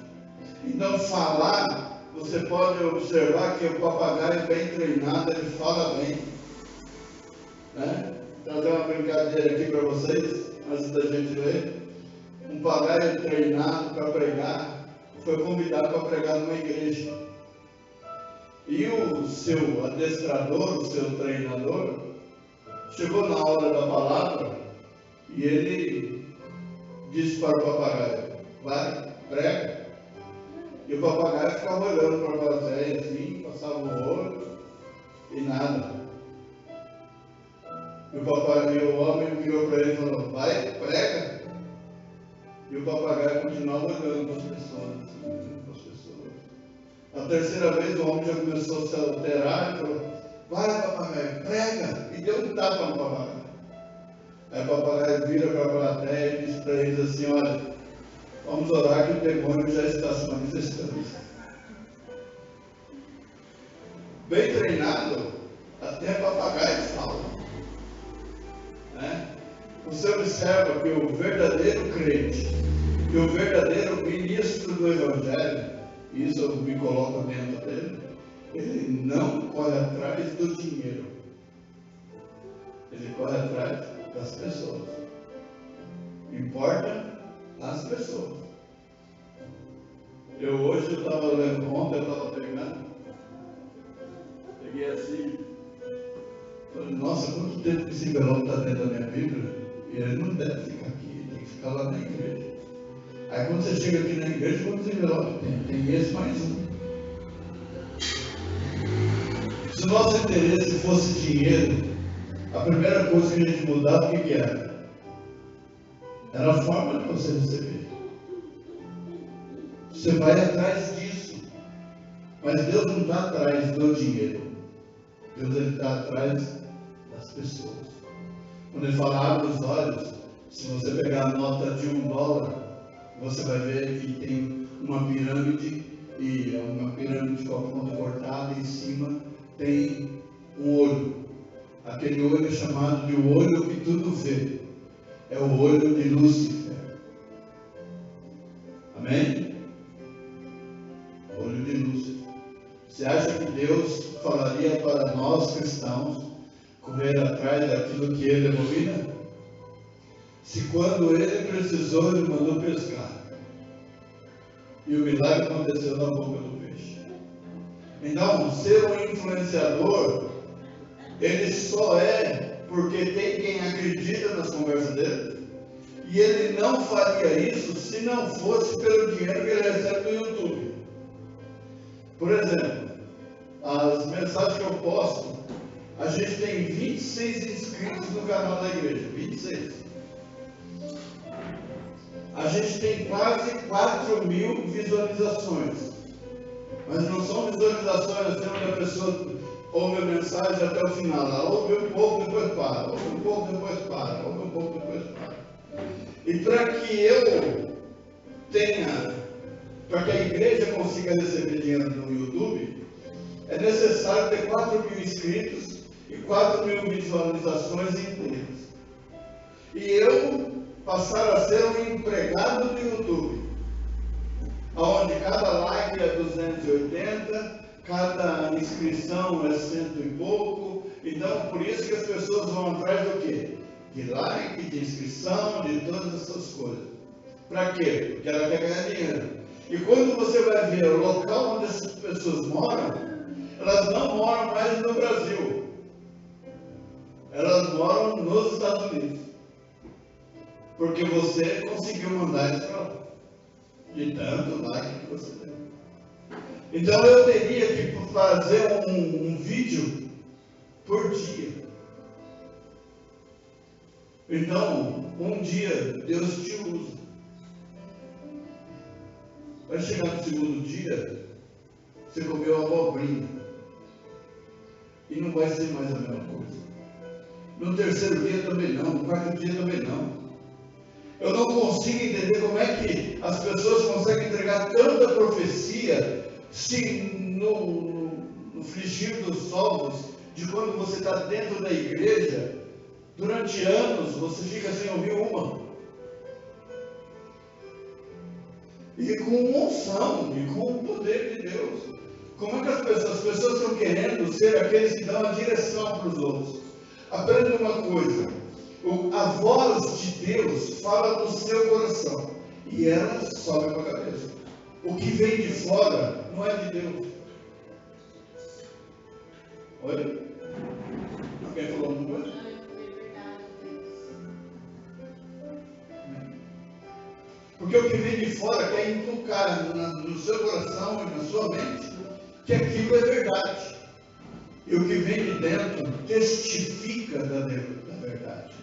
Então falar, você pode observar que o papagaio bem treinado, ele fala bem. Né? Trazer uma brincadeira aqui para vocês, antes da gente ler. Um papagaio treinado para pregar, foi convidado para pregar numa igreja. E o seu adestrador, o seu treinador, chegou na hora da palavra e ele disse para o papagaio: vai, prega. E o papagaio ficava olhando para a plateia assim, passava o olho e nada. E o homem virou para ele e falou: vai, prega. E o papagaio continuava olhando para as pessoas, assim, para as pessoas. A terceira vez o homem já começou a se alterar e falou: vai, papagaio, prega. E deu um tapa no papagaio. Aí o papagaio vira para a plateia e diz para eles assim: olha, vamos orar que o demônio já está se manifestando. Bem treinado, até papagaio fala. Né? Você observa que o verdadeiro crente, que o verdadeiro ministro do Evangelho, isso eu me coloco dentro dele, ele não corre atrás do dinheiro. Ele corre atrás das pessoas. Importa as pessoas. Hoje eu estava lendo, ontem eu estava pegando, peguei assim, falei: nossa, quanto tempo que esse envelope está dentro da minha Bíblia? E ele não deve ficar aqui, tem que ficar lá na igreja. Aí quando você chega aqui na igreja, quantos envelopes tem? Tem esse mais um. Se o nosso interesse fosse dinheiro, a primeira coisa que a gente mudava, o que era? Era a forma de você receber. Você vai atrás disso. Mas Deus não está atrás do dinheiro. Deus está atrás das pessoas. Quando ele fala abre os olhos, se você pegar a nota de $1, você vai ver que tem uma pirâmide, e uma pirâmide com a ponta cortada, e em cima tem um olho. Aquele olho é chamado de o olho que tudo vê. É o olho de Lúcifer. Amém? Olho de Lúcifer. Você acha que Deus falaria para nós cristãos correr atrás daquilo que ele abomina? Se quando ele precisou, ele mandou pescar. E o milagre aconteceu na boca do peixe. Então, ser um influenciador, ele só é porque tem quem acredita nas conversas dele. E ele não faria isso se não fosse pelo dinheiro que ele recebe do YouTube. Por exemplo, as mensagens que eu posto, a gente tem 26 inscritos no canal da igreja. 26. A gente tem quase 4.000 visualizações. Mas não são visualizações assim onde a pessoa ouve a mensagem até o final. Ela ouve um pouco, depois para. Ouve um pouco, depois para. Ouve um pouco, depois para. E para que eu tenha, para que a igreja consiga receber dinheiro no YouTube, é necessário ter 4.000 inscritos e 4.000 visualizações inteiras. E eu passar a ser um empregado do YouTube, onde cada like é 280, cada inscrição é 100 e pouco. Então, por isso que as pessoas vão atrás do quê? De like, de inscrição, de todas essas coisas. Para quê? Porque ela quer ganhar dinheiro. E quando você vai ver o local onde essas pessoas moram, elas não moram mais no Brasil. Elas moram nos Estados Unidos. Porque você conseguiu mandar eles para lá. De tanto like que você tem. Então eu teria que fazer um vídeo por dia. Então, um dia Deus te usa. Vai chegar no segundo dia, você comeu abobrinha. E não vai ser mais a mesma coisa. No terceiro dia também não, no quarto dia também não. Eu não consigo entender como é que as pessoas conseguem entregar tanta profecia se no frigir dos ovos, de quando você está dentro da igreja, durante anos você fica sem ouvir uma. E com unção, e com o poder de Deus. Como é que as pessoas estão querendo ser aqueles que dão a direção para os outros? Aprenda uma coisa. A voz de Deus fala no seu coração e ela sobe para a cabeça. O que vem de fora não é de Deus. Olha, alguém falou alguma coisa? Porque o que vem de fora quer inculcar no seu coração e na sua mente que aquilo é verdade. E o que vem de dentro testifica da verdade.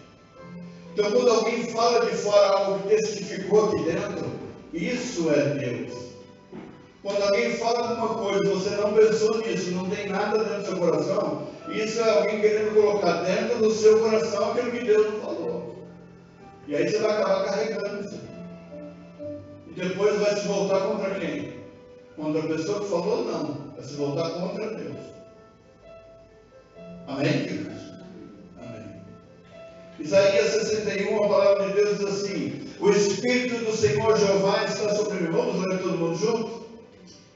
Então, quando alguém fala de fora algo que testificou aqui dentro, isso é Deus. Quando alguém fala de uma coisa, você não pensou nisso, não tem nada dentro do seu coração, isso é alguém querendo colocar dentro do seu coração aquilo que Deus não falou. E aí você vai acabar carregando isso. E depois vai se voltar contra quem? Contra a pessoa que falou, não. Vai se voltar contra Deus. Amém, queridos? Isaías 61, a palavra de Deus diz assim: o Espírito do Senhor Jeová está sobre mim. Vamos ler todo mundo junto?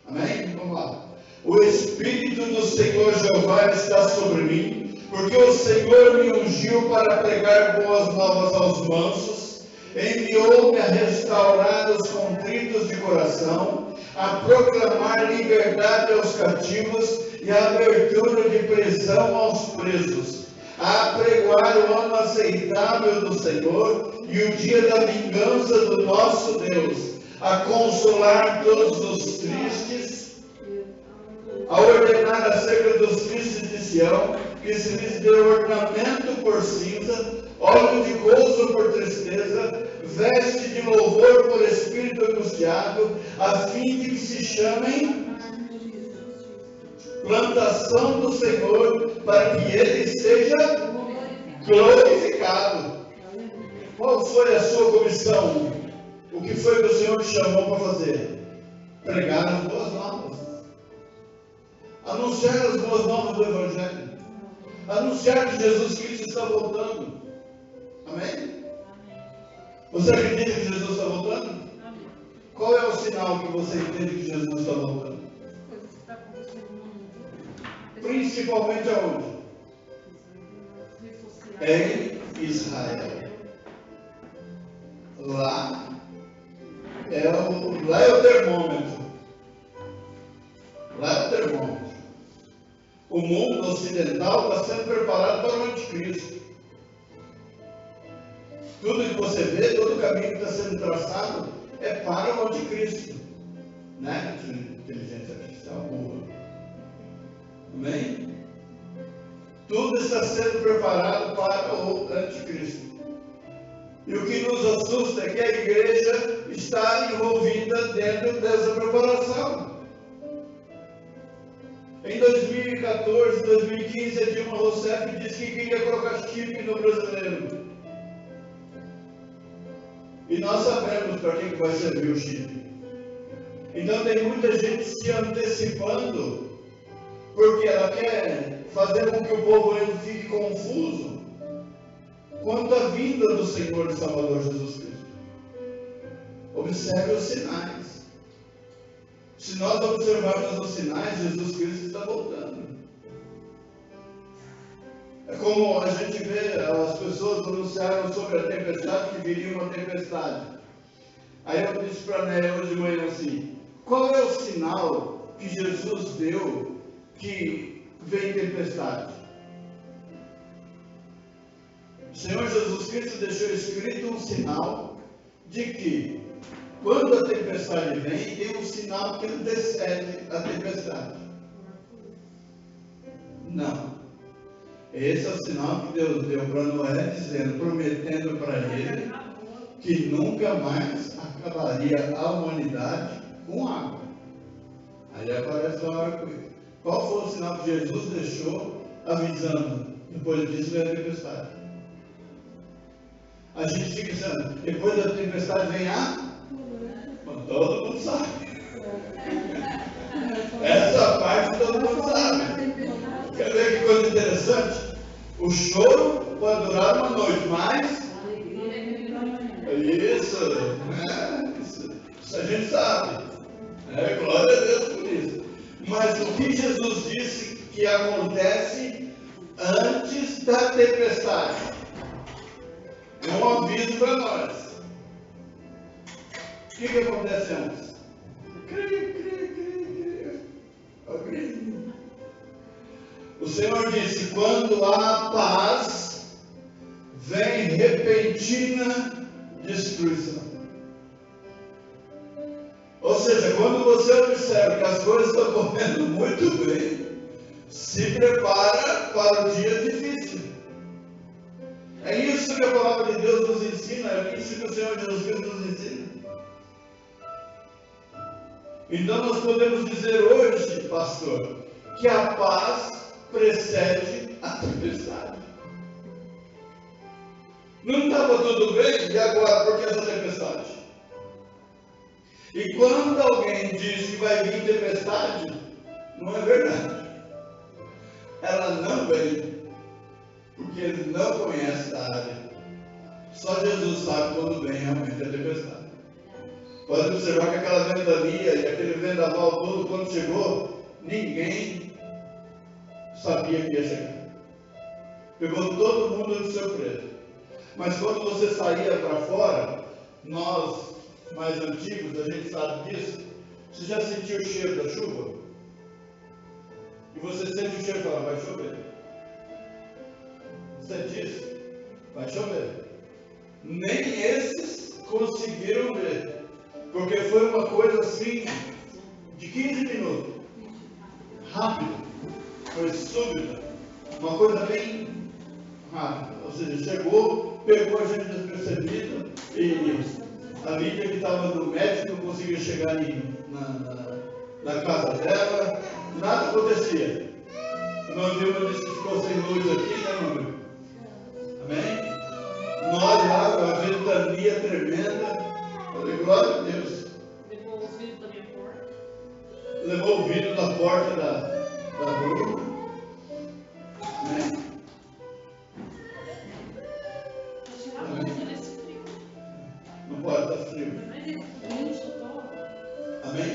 Amém? Vamos lá. O Espírito do Senhor Jeová está sobre mim, porque o Senhor me ungiu para pregar boas novas aos mansos, enviou-me a restaurar os contritos de coração, a proclamar liberdade aos cativos e a abertura de prisão aos presos, a apregoar o ano aceitável do Senhor e o dia da vingança do nosso Deus, a consolar todos os tristes, a ordenar acerca dos tristes de Sião, que se lhes deu ornamento por cinza, óleo de gozo por tristeza, veste de louvor por espírito angustiado, a fim de que se chamem plantação do Senhor, para que Ele seja glorificado. Qual foi a sua comissão? O que foi que o Senhor te chamou para fazer? Pregar as boas novas. Anunciar as boas novas do Evangelho. Anunciar que Jesus Cristo está voltando. Amém? Você acredita que Jesus está voltando? Amém. Qual é o sinal que você entende que Jesus está voltando? Coisas que estão acontecendo no mundo. Principalmente aonde? Redes sociais. Em Israel. Lá é o termômetro. Lá é o termômetro. O mundo ocidental está sendo preparado para o anticristo. Tudo que você vê, todo o caminho que está sendo traçado é para o anticristo. Né? Inteligência artificial burra. Amém? Tudo está sendo preparado para o anticristo. E o que nos assusta é que a igreja está envolvida dentro dessa preparação. Em 2014, 2015, a Dilma Rousseff disse que queria colocar chip no brasileiro. E nós sabemos para que vai servir o chip. Então tem muita gente se antecipando, porque ela quer fazer com que o povo fique confuso quanto à vinda do Senhor e Salvador Jesus Cristo. Observe os sinais. Se nós observarmos os sinais, Jesus Cristo está voltando. É como a gente vê, as pessoas anunciaram sobre a tempestade, que viria uma tempestade. Aí eu disse para a Néia hoje de manhã assim: qual é o sinal que Jesus deu que vem tempestade? O Senhor Jesus Cristo deixou escrito um sinal de que quando a tempestade vem, tem um sinal que antecede a tempestade. Não. Esse é o sinal que Deus deu para Noé, dizendo, prometendo para ele que nunca mais acabaria a humanidade com água. Aí aparece o arco-íris. Qual foi o sinal que Jesus deixou avisando? Depois disso veio a tempestade. A gente fica dizendo, depois da tempestade vem a... Todo mundo sabe. Essa parte todo mundo sabe. Quer ver que coisa interessante? O choro pode durar uma noite, mas... Isso a gente sabe. Glória a Deus por isso. Mas o que Jesus disse que acontece antes da tempestade? É um aviso para nós. O que acontece antes? Creio. O Senhor disse, quando há paz, vem repentina destruição. Ou seja, quando você observa que as coisas estão correndo muito bem, se prepara para o dia difícil. É isso que a palavra de Deus nos ensina, é isso que o Senhor Jesus Cristo nos ensina. Então nós podemos dizer hoje, pastor, que a paz precede a tempestade. Não estava tudo bem, e agora por que essa tempestade? E quando alguém diz que vai vir tempestade, não é verdade. Ela não vem, porque ele não conhece a área. Só Jesus sabe quando vem realmente a tempestade. Pode observar que aquela ventania e aquele vendaval todo, quando chegou, ninguém sabia que ia chegar. Pegou todo mundo de surpresa. Mas quando você saía para fora, nós mais antigos, a gente sabe disso. Você já sentiu o cheiro da chuva? E você sente o cheiro e fala, vai chover. Sente isso? Vai chover. Nem esses conseguiram ver. Porque foi uma coisa assim, de 15 minutos. Rápido. Foi súbita. Uma coisa bem rápida. Ou seja, chegou, pegou a gente despercebido e a Lídia que estava no médico não conseguia chegar na casa dela, nada acontecia. Meu Deus disse que ficou sem luz aqui, né, meu amigo? Amém? Nós lá, a ventania tremenda. Falei, glória a Deus. Levou os vidros da minha porta. Levou o vidro da porta da rua. Amém? Vou tirar a blusa nesse frio. Não pode estar frio. Mas eu tô. Amém?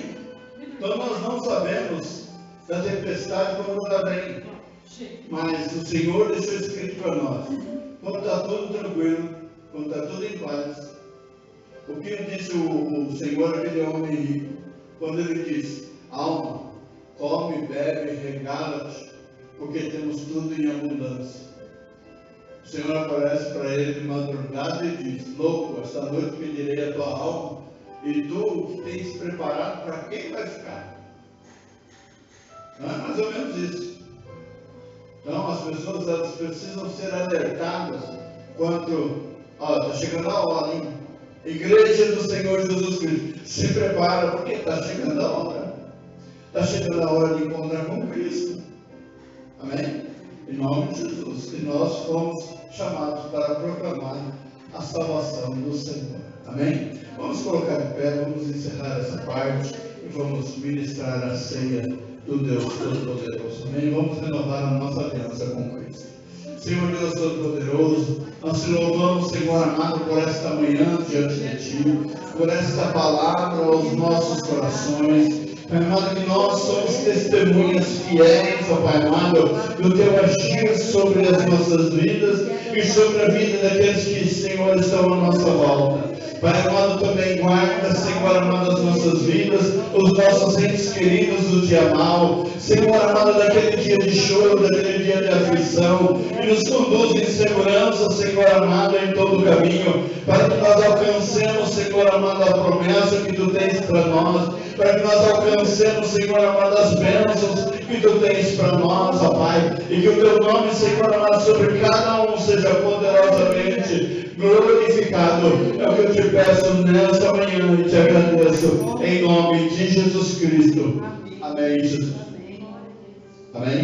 Então nós não sabemos da tempestade quando está bem. Mas o Senhor deixou escrito para nós. Quando está tudo tranquilo, quando está tudo em paz. O que disse o Senhor aquele homem rico? Quando ele disse, alma, come, bebe, regala-te, porque temos tudo em abundância. O Senhor aparece para ele de madrugada e diz, louco, esta noite pedirei a tua alma, e tu o que tens preparado, para quem vai ficar? Não é mais ou menos isso. Então as pessoas elas precisam ser alertadas quanto, está chegando a hora, hein? Igreja do Senhor Jesus Cristo, se prepara porque está chegando a hora. Está chegando a hora de encontrar com Cristo. Amém? Em nome de Jesus. E nós fomos chamados para proclamar a salvação do Senhor. Amém? Vamos colocar de pé, vamos encerrar essa parte e vamos ministrar a ceia do Deus Todo-Poderoso. Amém? Vamos renovar a nossa aliança com Cristo. Senhor Deus Todo-Poderoso, nós te louvamos, Senhor amado, por esta manhã diante de Ti, por esta palavra aos nossos corações. Pai amado, que nós somos testemunhas fiéis, ó Pai amado, do Teu agir sobre as nossas vidas e sobre a vida daqueles que, Senhor, estão à nossa volta. Pai amado, também guarda, Senhor amado, as nossas vidas, os nossos entes queridos do dia mal, Senhor amado, daquele dia de choro, daquele dia de aflição, e nos conduz em segurança, Senhor amado, em todo o caminho, para que nós alcancemos, Senhor amado, a promessa que Tu tens para nós, para que nós alcancemos, Senhor amado, as bênçãos que Tu tens para nós, ó Pai, e que o Teu nome, Senhor amado, sobre cada um seja poderosamente glorificado. É o que eu te peço nesta manhã e te agradeço em nome de Jesus Cristo. Amém, Jesus. Amém.